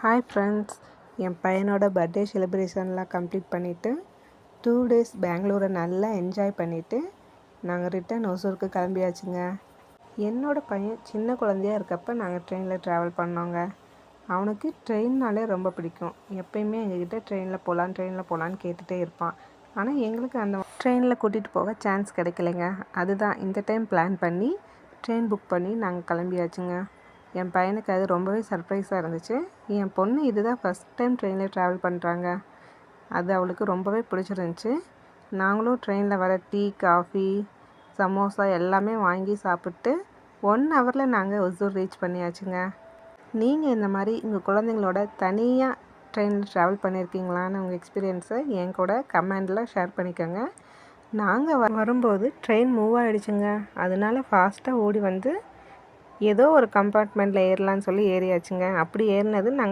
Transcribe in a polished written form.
Hi friends, என் பையனோட birthday செலிப்ரேஷன்லாம் complete பண்ணிவிட்டு 2 days பெங்களூரை நல்லா என்ஜாய் பண்ணிவிட்டு நாங்கள் ரிட்டன் ஒசூருக்கு கிளம்பியாச்சுங்க. என்னோடய பையன் சின்ன குழந்தையாக இருக்கப்போ நாங்கள் ட்ரெயினில் ட்ராவல் பண்ணோங்க. அவனுக்கு ட்ரெயின்னாலே ரொம்ப பிடிக்கும். எப்பயுமே எங்ககிட்ட ட்ரெயினில் போகலான்னு கேட்டுகிட்டே இருப்பான். ஆனால் எங்களுக்கு அந்த ட்ரெயினில் கூட்டிகிட்டு போக சான்ஸ் கிடைக்கலைங்க. அதுதான் இந்த டைம் பிளான் பண்ணி ட்ரெயின் புக் பண்ணி நாங்கள் கிளம்பியாச்சுங்க. என் பையனுக்கு அது ரொம்பவே சர்ப்ரைஸாக இருந்துச்சு. என் பொண்ணு இதுதான் ஃபஸ்ட் டைம் ட்ரெயினில் ட்ராவல் பண்ணுறாங்க. அது அவளுக்கு ரொம்பவே பிடிச்சிருந்துச்சி. நாங்களும் ட்ரெயினில் வர டீ, காஃபி, சமோசா எல்லாமே வாங்கி சாப்பிட்டு 1 ஹவரில் நாங்கள் ஒசூர் ரீச் பண்ணியாச்சுங்க. நீங்கள் இந்த மாதிரி உங்கள் குழந்தைங்களோட தனியாக ட்ரெயினில் ட்ராவல் பண்ணியிருக்கீங்களான்னு உங்கள் எக்ஸ்பீரியன்ஸை என் கூட கமெண்டில் ஷேர் பண்ணிக்கோங்க. நாங்கள் வரும்போது ட்ரெயின் மூவ் ஆகிடுச்சுங்க. அதனால ஃபாஸ்ட்டாக ஓடி வந்து ஏதோ ஒரு கம்பார்ட்மெண்ட்டில் ஏறலான்னு சொல்லி ஏறியாச்சுங்க. அப்படி ஏறினது நாங்கள்